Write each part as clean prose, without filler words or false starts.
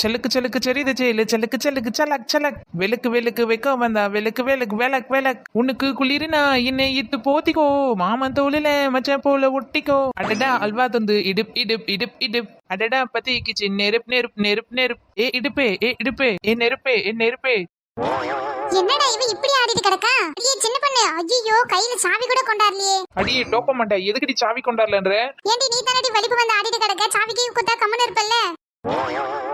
செலுக்கு செலுக்கு செரித செயலு செலுக்கு செலுக்கு சலக் சலக் வெளுக்கு வெளுக்கு வெக்க வந்தா வெளுக்கு வெளுக்கு வெலக் வெலக் உனக்கு குளிரினா என்னை இட்டு போத்திக்கோ மாமன் தோளில மச்சான் போல ஒட்டிக்கோ அடடா அல்வா தந்து இடுப் இடுப் இடுப் இடுப் அடடா பத்திக்கிச்சு நெருப் நெருப் நெருப் நெருப் ஏ இடுப்பே ஏ இடுப்பே ஏ நெருப்பே ஏ நெருப்பே. என்னடா இவ இப்படி ஆடிட்டு கிடக்கா? அடியே சின்ன பொண்ணு, ஐயோ கையில சாவி கூட கொண்டாரலையே. அடியே டோப்ப மாட்டா எதுக்கடி சாவி கொண்டாடலன்ற? ஏண்டி நீ தானடி வலிப்பு வந்து ஆடிட்டு கிடக்க, சாவிக்கு குத்தா கம்மன் இருப்பல்ல.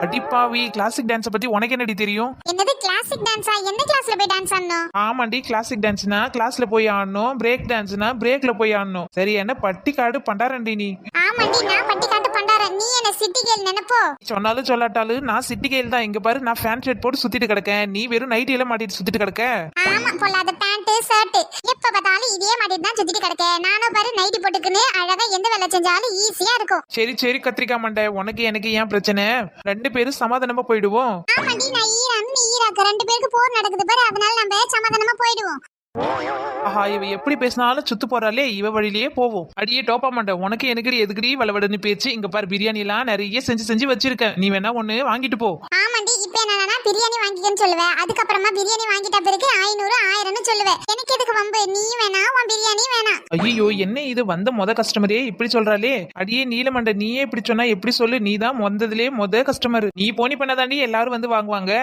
அடிப்பாவி கிளாசிக் டான்ஸ் பத்தி உனக்கு என்னடி தெரியும்? என்னது கிளாசிக் டான்ஸா? எந்த கிளாஸ்ல போய் டான்ஸ் ஆடணும்? ஆமாண்டி கிளாசிக் டான்ஸ்னா கிளாஸ்ல போய் ஆடணும், பிரேக் டான்ஸ்னா பிரேக்ல போய் ஆடணும். சரி என்ன பட்டிக்காடு பண்டாரண்டி நீ? ஆமாண்டி நான் பட்டிக்காட்டு பண்டாரன், நீ என்ன சிட்டி கேர்ள் நினைப்போ? சொன்னாலும் சொல்லாட்டாலும் நான் சிட்டி கேர்ள் தான். இங்க பாரு நான் ஃபேன் ஷர்ட் போட்டு சுத்திட்டு கிடக்கேன், நீ வெறும் நைட்டி எல்லாம் மாட்டிட்டு சுத்திட்டு கிடக்க. ஆமா பொல்லாத பேண்ட் ஷர்ட் எப்ப பார்த்தாலும் இதே மாட்டிட்டு தான் சுத்திட்டு கிடக்க. நானும் பாரு நைட்டி போட்டுக்குன்னு அழகா எந்த வேலை செஞ்சாலும் ஈஸியா இருக்கும். சரி சரி கத்திரிக்காய் மண்டை, உனக்கு எனக்கு ஏன் பிரச்சனை? ரெண்டு பேரும் சமாதானமா போயிடுவோம். ஆமாண்டி நான் ஈரான் நீ ஈராக்க, ரெண்டு பேருக்கு போர் நடக்குது பாரு, அதனால நம்ம சமாதானமா போயிடுவோம். ஆஹா இவ எப்படி பேசினாலும் சுத்து போறாளே, இவ வழியிலேயே போவோம். அடியே டோப்பா மாட்டேன், உனக்கு எனக்கு எதுக்கடி வளவடன்னு பேச்சு? இங்க பாரு பிரியாணி எல்லாம் நிறைய செஞ்சு செஞ்சு வச்சிருக்கேன், நீ வேணா ஒண்ணு வாங்கிட்டு போ. ஆமாண்டி இப்ப என்னன்னா பிரியாணி வாங்கிக்கன்னு சொல்லுவேன், அதுக்கப்புறமா பிரியாணி வாங்கிட்ட பிறகு 500 1000ன்னு சொல்லுவேன். எனக்கு எதுக்கு வம்பு? நீ வேணா உன் பிரியாணி வேணா. ஐயோ என்ன இது வந்த மொத கஸ்டமரே இப்படி சொல்றாளே. அடியே நீலமண்ட நீயே இப்படி சொன்னா எப்படி சொல்லு? நீ தான் வந்ததுலயே மொத கஸ்டமர், நீ போனி பண்ணாதாண்டி எல்லாரும் வந்து வாங்குவாங்க.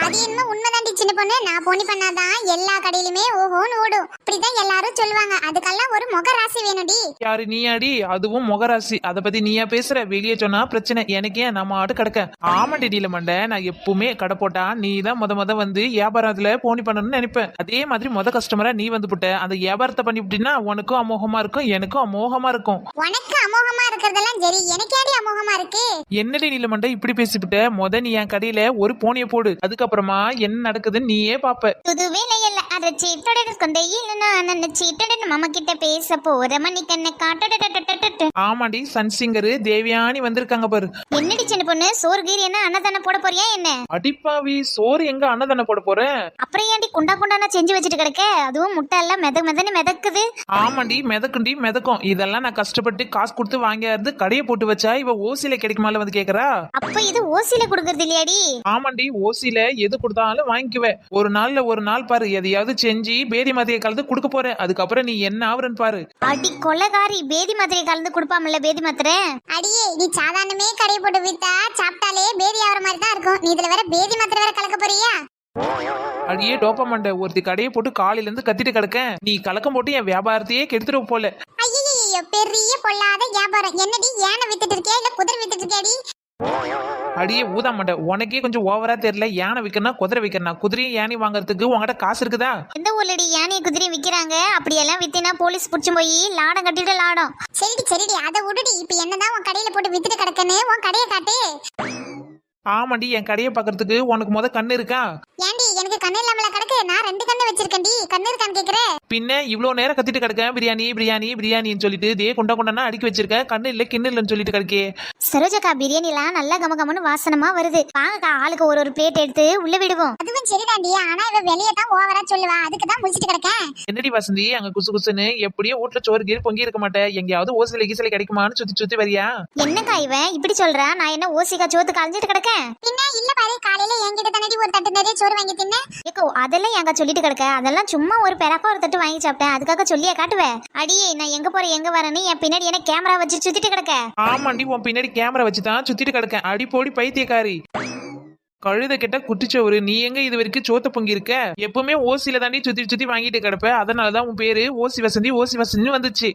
அது என்ன உண்மைதாண்டி சின்ன பொண்ணு, நான் போனி பண்ணாதான் எல்லா கடையிலுமே ஓஹோன்னு ஓடும், இப்படிதான் எல்லாரும் சொல்லுவாங்க. அதுக்கெல்லாம் ஒரு முக ராசி வேணும்டி. யாரு நீயாடி? அதுவும் முகராசி, அத பத்தி நீயா பேசுற? வெளியே சொன்னா பிரச்சனை, எனக்கே நம்ம ஆடு கிடக்க. ஆமாண்டி நீலமண்ட, நான் எப்பவுமே கடை போட்டா நீ தான் முத வந்து வியாபாரத்துல போனி பண்ணணும்னு நினைப்பேன். அதே மாதிரி மொத கஸ்டமரா நீ வந்து புட்ட, அந்த வியாபாரத்தை பண்ணி விட்டீங்கன்னா உனக்கும் அமோகமா இருக்கும் எனக்கும் அமோகமா இருக்கும். உனக்கு அமோகமா இருக்கிறதெல்லாம் சரி, எனக்கு ஏடி அமோகமா இருக்கு? என்னடி நீலமண்ட இப்படி பேசிவிட்ட? முத நீ என் கடையில ஒரு போனிய போடு, அதுக்கப்புறமா என்ன நடக்குதுன்னு நீயே பாப்ப. புது வேலையில அரைச்சி தொடர் கொண்டே இல்லைன்னா நினைச்சி தொடர் மாமா கிட்ட பேச போற மணி கண்ணை காட்டு. ஆமாண்டி சன் சிங்கரு தேவியானி வந்திருக்காங்க பாரு. என்னடி சின்ன பொண்ணு, சோறு கீரி என்ன அன்னதானம் போட போறியா என்ன? அடிப்பாவி சோறு எங்க அன்னதானம் போட போறேன்? அப்புறம் ஏன்டி குண்டா குண்டானா செஞ்சு வச்சுட்டு கிடக்க? அதுவும் முட்டை எல்லாம் மெதன்னு மிதக்குது. ஆமாண்டி மிதக்குண்டி மிதக்கும், இதெல்லாம் நான் கஷ்டப்பட்டு காசு கொடுத்து வாங்கியாருந்து கடையை போட்டு வச்சா இவ ஓசில கிடைக்குமால வந்து கேக்குறா. அப்ப இது ஓசில குடுக்கறது இல்லையாடி? ஆமாண்டி ஓசில எது கொடுத்தாலும் வாங்கிக்குவேன். ஒரு நாள் பாரு எதையாவது செஞ்சு பேதி மாத்திரை கலந்து கொடுக்க போறேன், அதுக்கப்புறம் நீ என்ன ஆவறன்னு பாரு. அடி கொலகாரி, பேதி மாத்திரை கலந்து கொடுப்பாமல பேதி மாத்திரை? அடியே நீ சாதாரணமே கடையை போட்டு வித்தா சாப்பிட்டாலே பேதி ஆவற மாதிரி தான் இருக்கும், நீ இதுல வேற பேதி மாத்திரை வேற கலக்க போறியா? அடியே டோப்ப மாட்டேன், ஒருத்தி கடையை போட்டு காலையில இருந்து கத்திட்டு கிடக்கேன், நீ கலக்கம் போட்டு என் வியாபாரத்தையே கெடுத்துட்டு போல. ஐயோ பெரிய பொல்லாத வியாபாரம். என்னடி ஏனை வித்துட்டு இருக்கியா இல்ல குதிரை வித்துட்டு இருக்கியாடி? அடியே ஊதா மாட்டேன், உனக்கே கொஞ்சம் ஓவரா தெரியல. யானை விற்கனா குதிரை விற்கனா? குதிரையும் யானை வாங்குறதுக்கு உங்ககிட்ட காசு இருக்குதா? எந்த ஊர்லடி யானையை குதிரையும் விக்கிறாங்க? அப்படியெல்லாம் வித்தினா போலீஸ் புடிச்சு போய் லாடம் கட்டிட்டு லாடம். சரிடி அதை விடுடி, இப்ப என்னதான் உன் கடையில போட்டு வித்துட்டு கிடக்குன்னு உன் கடையை காட்டு. ஆமாண்டி என் கடையை பாக்குறதுக்கு உனக்கு முத கண்ணு இருக்கா? ஏண்டி எனக்கு கண்ணு இல்லாமல கிடக்கு? நான் 2 கண்ணு வச்சிருக்கேன்டி, கண்ணு இருக்கான்னு கேக்குறேன். பின்ன இவ்வளவு நேரம் கத்திட்டு கிடக்கேன் பிரியாணி பிரியாணி பிரியாணின்னு சொல்லிட்டு இதே கொண்டானா அடுக்கி வச்சிருக்கேன், கண்ணு இல்ல கிண்ணு இல்லன்னு சொல்லிட்டு கிடக்கே. சரோஜக்கா பிரியாணிலாம் நல்லா கமகமன்னு வாசனமா வருது, வாங்கக்கா ஆளுக்கு ஒரு பிளேட் எடுத்து உள்ள விடுவோம். அதுவும் சரிதாண்டி, ஆனா இவ வெளியே தான் ஓவரா சொல்லுவா, அதுக்கு தான் முடிச்சிட்டு கிடக்கேன். என்னடி வசந்தி அங்க குசு குசுன்னு எப்படியும் வீட்டுல சோறு கீழ் பொங்கி இருக்க மாட்டேன், எங்கேயாவது ஓசில கீசில கிடைக்குமான்னு சுத்தி சுத்தி வரியா? என்னக்கா இவன் இப்படி சொல்றா? நான் என்ன ஓசிக்கா சோத்து கலைஞ்சிட்டு கிடக்கேன்? பின்ன இல்ல பாரு, காலையில என்கிட்ட தானடி ஒரு தட்டு நிறைய சோறு வாங்கி தின்ன. ஏக்கோ அதெல்லாம் எங்க சொல்லிட்டு கிடக்க? அதெல்லாம் சும்மா ஒரு பெராக்கா ஒரு தட்டு வாங்கி சாப்பிட்டேன், அதுக்காக சொல்லியா காட்டுவேன்? அடியே நான் எங்க போறேன் எங்க வரேன்னு என் பின்னாடி என்ன கேமரா வச்சு சுத்திட்டு கிடக்க? ஆமாண்டி உன் பின்னாடி கேமரா வச்சுதான் சுத்திட்டு கிடக்கேன், அடி போடி பைத்தியக்காரி கழுத கிட்ட குட்டிச்சோறு. நீ எங்க இது வரைக்கும் சோத்த பொங்கி இருக்க? எப்பவுமே ஓசில தாண்டி சுத்தி சுத்தி வாங்கிட்டு கிடப்ப, அதனாலதான் உன் பேரு ஓசி வசந்தி வந்துச்சு.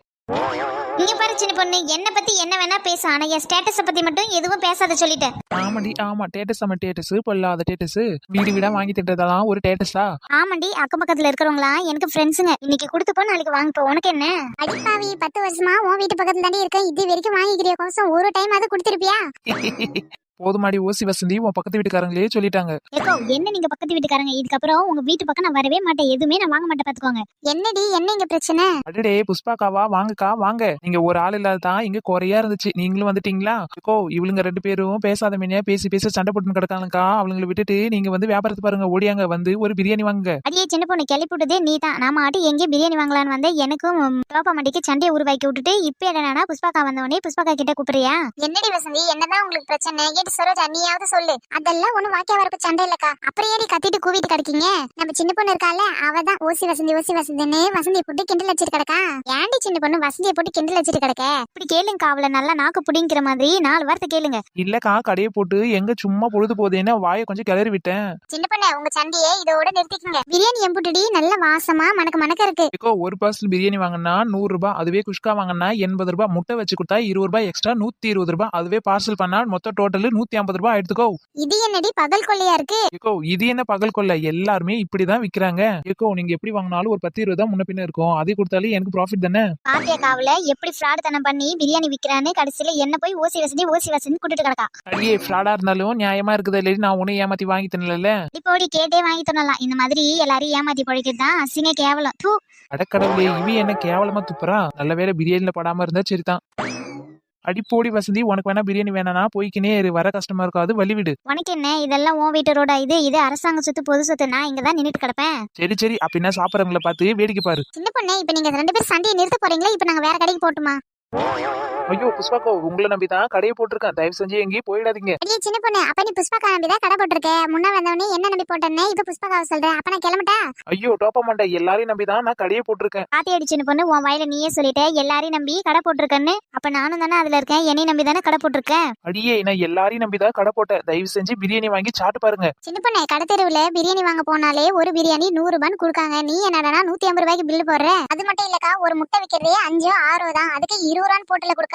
நீங்க பாரு சின்ன பொண்ணு, என்ன பத்தி என்ன வேணா பேச, ஆனா என் ஸ்டேட்டஸ பத்தி மட்டும் எதுவும் பேசாத சொல்லிட்டேன். ஆமாண்டி ஆமா, டேட்டஸ் நம்ம டேட்டஸ் பொல்லாத டேட்டஸ், வீடு வீடா வாங்கி திட்டதெல்லாம் ஒரு டேட்டஸா? ஆமாண்டி அக்கம் பக்கத்துல இருக்கிறவங்களா எனக்கு ஃப்ரெண்ட்ஸுங்க, இன்னைக்கு கொடுத்துப்போ நாளைக்கு வாங்கிப்போ, உனக்கு என்ன? அடிப்பாவி 10 வருஷமா உன் வீட்டு பக்கத்துல தாண்டி இருக்கேன், இது வரைக்கும் வாங்கிக்கிறிய கோசம் ஒரு டைம் அதை கொடுத்துருப்பியா? போதுமாடி ஓசி வசந்தி, உன் பக்கத்து வீட்டுக்காரங்களே சொல்லிட்டாங்க. ஏக்கோ என்ன நீங்க பக்கத்து வீட்டுக்காரங்க, இதுக்கப்புறம் உங்க வீட்டு பக்கம் நான் வரவே மாட்டேன், எதுவுமே நான் வாங்க மாட்டேன் பாத்துக்கோங்க. என்னடி என்ன இங்க பிரச்சனை? அடடே புஷ்பாக்காவா, வாங்கக்கா வாங்க. நீங்க ஒரு ஆள் இல்லாதான் இங்க குறையா இருந்துச்சு, நீங்களும் வந்துட்டீங்களா? இவளுங்க 2 பேரும் பேசாத மீனியா பேசி பேசி சண்டை போட்டு கிடக்காங்கக்கா, அவங்களை விட்டுட்டு நீங்க வந்து வியாபாரத்தை பாருங்க, ஓடியாங்க வந்து ஒரு பிரியாணி வாங்க. அடியே சின்ன பொண்ணு கிளப்பிவிட்டதே நீ தான், நாம ஆட்டி எங்கே பிரியாணி வாங்கலான்னு வந்த, எனக்கும் டோப்பா மண்டிக்கு சண்டையை உருவாக்கி விட்டுட்டு இப்ப என்னன்னா புஷ்பாக்கா வந்தவனே புஷ்பாக்கா கிட்ட கூப்பிடுறியா? என்னடி வசந்தி என்னதான் உங்களுக்கு பிரச்சனை? என்னடி சரோஜா நீயாவது சொல்லு. அதெல்லாம் ஒண்ணு வாக்கிய வரப்பு சண்டை இல்லக்கா. அப்புறம் ஏறி கத்திட்டு கூவிட்டு கிடைக்கீங்க. நம்ம சின்ன பொண்ணு இருக்கால அவதான் ஓசி வசந்தின்னு வசந்தியை போட்டு கிண்டல் வச்சிட்டு கிடக்கா. ஏன்டி சின்ன பொண்ணு வசந்தியை போட்டு கிண்டல் வச்சிட்டு கிடக்க? இப்படி கேளுங்க, அவளை நல்லா நாக்கு புடிங்கிற மாதிரி 4 வார்த்தை கேளுங்க. இல்லக்கா கடையை போட்டு எங்க சும்மா பொழுது போதேன்னு வாயை கொஞ்சம் கிளறி விட்டேன். சின்ன பொண்ணு உங்க சண்டையே இதோட நிறுத்திக்கங்க. பிரியாணி எம்புட்டுடி நல்ல வாசமா மணக்க இருக்கு. ஏக்கோ ஒரு பார்சல் பிரியாணி வாங்கினா 100 ரூபாய், அதுவே குஷ்கா வாங்கினா 80 ரூபாய், முட்டை வச்சு கொடுத்தா 20 ரூபாய் எக்ஸ்ட்ரா 120 ரூபாய், அதுவே பார்சல் பண்ணா மொத்த டோட்டல் 150 ரூபாய் எடுத்துக்கோ. இது என்னடி பகல் கொள்ளையா இருக்கு? ஏக்கோ இது என்ன பகல் கொள்ள, எல்லாருமே இப்படிதான் விக்கிறாங்க. ஏக்கோ நீங்க எப்படி வாங்கினாலும் ஒரு 10-20 தான் முன்ன பின்ன இருக்கும், அதே கொடுத்தாலே எனக்கு ப்ராஃபிட் தானே. பாத்தியா காவல எப்படி ஃப்ராட் தனம் பண்ணி பிரியாணி விக்கிறான்னு, கடைசியில என்ன போய் ஓசி வசந்தி கூட்டிட்டு கிடக்கா. அடியே ஃப்ராடா இருந்தாலும் நியாயமா இருக்குது இல்ல, நான் உன்னை ஏமாத்தி வாங்கி தரல. இப்போடி கேட்டே வாங்கி தரலாம். இந்த மாதிரி எல்லாரையும் ஏமாத்தி பழிக்கிறது தான் அசிங்க கேவலம். தூ அடக்கடவுளே, இவ என்ன கேவலமா துப்புறா. நல்ல வேளை பிரியாணில படாம இருந்தா சரிதான். அடிப்போடி வசந்தி, உனக்கு வேணா பிரியாணி வேணானா போய்க்கினே வர கஷ்டமா இருக்காது, வழிவிடு. உனக்கு என்ன, இதெல்லாம் உன் வீட்டு ரோடா? இது அரசாங்க சொத்து, பொது சொத்து. நான் இங்கதான் நின்னுட்டு கிடப்பேன். சரி அப்படின்னா சாப்பிடறவங்கள பார்த்து வேடிக்கை பாரு. சின்ன பொண்ணு, இப்ப நீங்க 2 பேரும் சண்டையை நிறுத்த போறீங்களா? இப்ப நாங்க வேற கடைக்கு போட்டுமா? ஐயோ புஷ்பாக்கோ, உங்களை நம்பிதான் கடையை போட்டிருக்கேன், தயவு செஞ்சு எங்கேயும் போயிடாதீங்க. அடியே சின்ன பொண்ணு, அப்ப நீ புஷ்பாக்கா நம்பிதான் கடை போட்டிருக்க. முன்ன வந்தவனே என்ன நம்பி போட்டேன்னு இப்ப புஷ்பாக்காவை சொல்றேன். அப்ப நான் கிளம்பிட்டா? ஐயோ டோப்ப மாட்டே, எல்லாரையும் நம்பிதான் நான் கடையை போட்டிருக்கேன். பாத்தியாடி சின்ன பொண்ணு, உன் வாயில நீயே சொல்லிட்ட எல்லாரையும் நம்பி கடை போட்டிருக்கேன்னு. அப்ப நானும் தானே அதுல இருக்கேன், என்னையும் நம்பி தானே கடை போட்டிருக்கேன். அடியே நான் எல்லாரையும் நம்பிதான் கடை போட்டேன், தயவு செஞ்சு பிரியாணி வாங்கி சாப்பிட்டு பாருங்க. சின்ன பொண்ணு, கடை தெருவுல பிரியாணி வாங்க போனாலே ஒரு பிரியாணி 100 ரூபான்னு கொடுக்காங்க. நீ என்னடா 150 ரூபாய்க்கு பில்லு போடுற? அது மட்டும் இல்லக்கா, ஒரு முட்டை விக்கிறதே 5-6 தான், அதுக்கு 20 ரூபான்னு போட்டுல கொடுக்கா.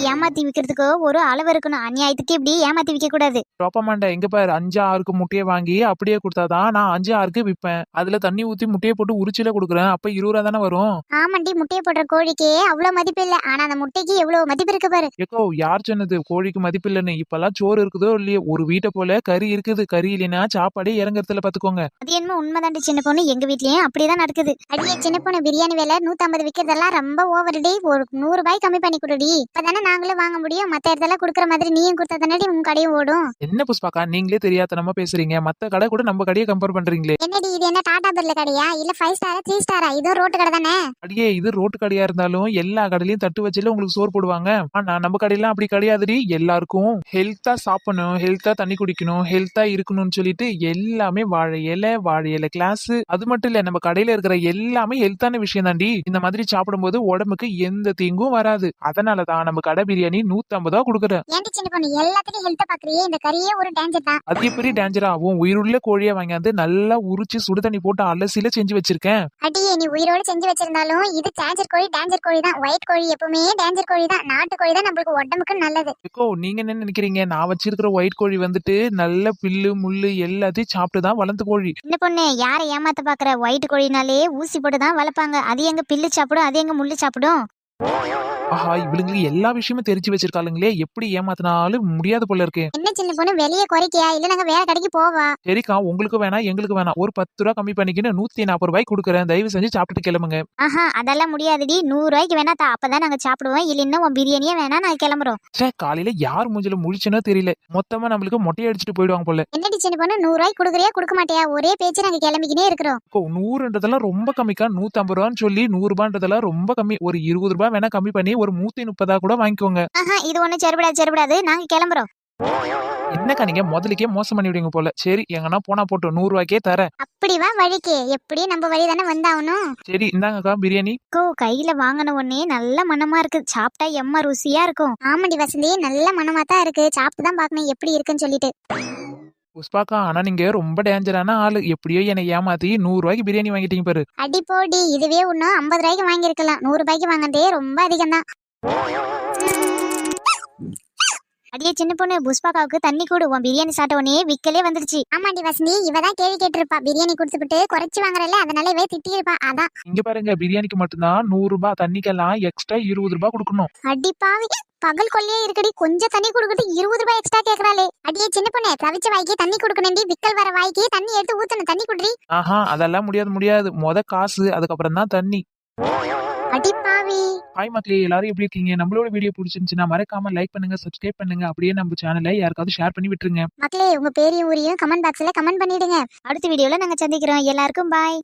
ஏமாத்தி விக்கிறதுக்கு ஒரு அளவு இருக்கணும். அநியாயத்துக்கு இப்படி ஏமாத்தி விக்க கூடாது. டோப்பமாண்டா எங்க பாரு, 5-6 முட்டையை வாங்கி அப்படியே கொடுத்தாதான் நான் 5-6 விற்பேன். அதுல தண்ணி ஊத்தி முட்டையை போட்டு உரிச்சில கொடுக்குறேன், அப்ப 20 ரூபா தானே வரும். ஆமாண்டி, முட்டையை போடுற கோழிக்கு அவ்வளவு மதிப்பு இல்ல, ஆனா அந்த முட்டைக்கு எவ்வளவு மதிப்பு இருக்கு பாரு. ஏக்கோ யார் சொன்னது கோழிக்கு மதிப்பு இல்லைன்னு? இப்பெல்லாம் சோறு இருக்குதோ இல்லையோ, ஒரு வீட்டை போல கறி இருக்குது, கறி இல்லைன்னா சாப்பாடே இறங்குறதுல பாத்துக்கோங்க. அது என்னமோ உண்மைதாண்டி சின்ன பொண்ணு, எங்க வீட்லயும் அப்படிதான் நடக்குது. அடியே சின்ன பொண்ணு, பிரியாணி விலை 150 விக்கிறதெல்லாம் ரொம்ப ஓவர் டே. ஒரு 100 ரூபாய் கம்மி பண்ணி கொடுடி, இப்பதானே நாங்களும் வாங்க முடியும். மத்த இடத்துல குடுக்கற மாதிரி நீயும் கொடுத்தா தானடி உங்க கடையும் ஓடும். என்ன புஷ்பாக்கா நீங்களே தெரியாதனமா பேசுறீங்க, மத்த கடை கூட நம்ம கடையை கம்பேர் பண்றீங்களே. என்னடி இது, என்ன டாடா பிர்ல கடையா இல்ல 5 ஸ்டாரா 3 ஸ்டாரா? இது ரோட்டு கடை தானே. அடியே இது ரோட்டு கடையா இருந்தாலும் எல்லா கடையிலயும் தட்டு வச்சுல உங்களுக்கு சோறு போடுவாங்க. ஆனா நம்ம கடையெல்லாம் அப்படி கிடையாதுடி. எல்லாருக்கும் ஹெல்த்தா சாப்பிடணும், ஹெல்த்தா தண்ணி குடிக்கணும், ஹெல்த்தா இருக்கணும்னு சொல்லிட்டு எல்லாமே வாழை இலை கிளாஸ். அது மட்டும் இல்ல, நம்ம கடையில இருக்கிற எல்லாமே ஹெல்த்தான விஷயம் தாண்டி. இந்த மாதிரி சாப்பிடும்போது உடம்புக்கு எந்த தீங்கும் வராது. அதனாலதான் நம்ம கடை பிரியாணி 150 ரூபா கொடுக்குறேன். ஏன்டி சின்ன பொண்ணு எல்லாத்துலயும் ஹெல்த் பாக்குறியே? இந்த கறியே ஒரு டேஞ்சர் தான். அது எப்படி டேஞ்சரா ஆகும்? உயிருள்ள கோழியை வாங்கியாந்து நல்லா உரிச்சு சுடு தண்ணி போட்டு அலசில செஞ்சு வச்சிருக்கேன். அடியே நீ உயிரோடு செஞ்சு வச்சிருந்தாலும் இது டேஞ்சர் கோழி தான். ஒயிட் கோழி எப்பவுமே டேஞ்சர் கோழி தான். நாட்டு கோழி தான் நம்மளுக்கு உடம்புக்கு நல்லது. ஏக்கோ நீங்க என்ன நினைக்கிறீங்க? நான் வச்சிருக்கிற ஒயிட் கோழி வந்துட்டு நல்ல பில்லு முள்ளு எல்லாத்தையும் சாப்பிட்டுதான் வளர்ந்து கோழி. சின்ன பொண்ணு, யாரை ஏமாத்த பாக்குற? ஒயிட் கோழினாலே ஊசி போட்டுதான் வளர்ப்பாங்க. அது எங்க பில்லு சாப்பிடும், அது எங்க முள்ளு சாப்பிடும். ஆஹா, இவளுங்களுக்கு எல்லா விஷயமும் தெரிஞ்சு வச்சிருக்காளுங்களே, எப்படி ஏமாத்தினாலும் முடியாது போல இருக்கு. என்ன சின்ன பொண்ணு, வெளியே குறைக்கியா இல்ல நாங்க வேற கடைக்கு போவா? சரிக்கா, உங்களுக்கு வேணாம் எங்களுக்கு வேணாம், ஒரு 10 ரூபா கம்மி பண்ணிக்கின்னு 140 ரூபாய்க்கு கொடுக்குறேன், தயவு செஞ்சு சாப்பிட்டு கிளம்புங்க. ஆஹா, அதெல்லாம் முடியாதுடி. 100 ரூபாய்க்கு வேணா தா, அப்பதான் நாங்க சாப்பிடுவோம். இல்லைன்னா உன் பிரியாணியே வேணா நாங்க கிளம்புறோம். காலையில யார் மூஞ்சில முழிச்சுனோ தெரியல, மொத்தமா நம்மளுக்கு மொட்டை அடிச்சுட்டு போயிடுவாங்க போல. என்னடி சின்ன பொண்ணு, 100 ரூபாய்க்கு கொடுக்குறியா கொடுக்க மாட்டியா? ஒரே பேச்சு நாங்க கிளம்பிக்கினே இருக்கிறோம். 100ன்றதெல்லாம் ரொம்ப கம்மிக்கா, 150 ரூபான்னு சொல்லி 100 ரூபான்றதெல்லாம் ரொம்ப கம்மி. ஒரு 20 ரூபாய் வேணா கம்மி பண்ணி ஒரு 130 கூட வாங்கிக்கோங்க. ஆஹா, இது ஒண்ணு செருபடாது, நாங்க கிளம்புறோம். என்னக்கா நீங்க முதலுக்கே மோசம் பண்ணி விடுங்க போல. சரி எங்கன்னா போனா போட்டு 100 ரூபாய்க்கே தர. அப்படி வா வழிக்கு, எப்படி நம்ம வழி தானே வந்தாகணும். சரி இந்தாங்கக்கா பிரியாணி. கையில வாங்கின உடனே நல்ல மனமா இருக்கு, சாப்பிட்டா எம்ம ருசியா இருக்கும். ஆமாண்டி வசந்தி, நல்ல மனமா தான் இருக்கு. சாப்பிட்டு தான் பாக்கணும் எப்படி இருக்குன்னு சொல்லிட்டு. புஷ்பாக்கா ஆனா நீங்க ரொம்ப டேஞ்சரான ஆளு, எப்படியோ என்னை ஏமாத்தி 100 ரூபாய்க்கு பிரியாணி வாங்கிட்டீங்க பாரு. அடி போடி, இதுவே இன்னும் 50 ரூபாய்க்கு வாங்கிருக்கலாம். 100 ரூபாய்க்கு வாங்கினதே ரொம்ப அதிகம் தான். அடியே சின்ன பொண்ணு, புஷ்பாக்காவுக்கு தண்ணி கூடு. உன் பிரியாணி சாப்பிட்ட உடனே விக்கலே வந்துருச்சு. ஆமாண்டி வசந்தி, இவதான் கேள்வி கேட்டிருப்பா. பிரியாணி குடுத்துட்டு குறைச்சு வாங்குறல, அதனால இவ திட்டி இருப்பா. அதான் இங்க பாருங்க, பிரியாணிக்கு மட்டும்தான் 100 ரூபாய், தண்ணிக்கெல்லாம் எக்ஸ்ட்ரா 20 ரூபாய் கொடுக்கணும். அடி பாவி, பகல் கொள்ளையே இருக்கடி. கொஞ்சம் தண்ணி குடுக்கிட்டு 20 ரூபாய் எக்ஸ்ட்ரா கேக்குறாளே. அடியே சின்ன பொண்ணு, தவிச்ச வாய்க்கு தண்ணி குடுக்கணும்டி. விக்கல் வர வாய்க்கு தண்ணி எடுத்து ஊத்தணும். தண்ணி குடுறி. ஆஹா, அதெல்லாம் முடியாது. முத காசு, அதுக்கப்புறம் தான் தண்ணி. அடி பாவி. ஹாய் மக்களே, எல்லாரும் எப்படி இருக்கீங்க? நம்மளோட வீடியோ பிடிச்சிருந்துச்சுன்னா மறக்காம லைக் பண்ணுங்க, சப்ஸ்கிரைப் பண்ணுங்க, அப்படியே நம்ம சேனலை யாருக்காவது ஷேர் பண்ணி விட்டுருங்க. மக்களே, உங்க பேரையும் ஊரையும் கமெண்ட் பாக்ஸ்ல கமெண்ட் பண்ணிடுங்க. அடுத்த வீடியோல நாங்க சந்திக்கிறோம். எல்லாருக்கும் பாய்.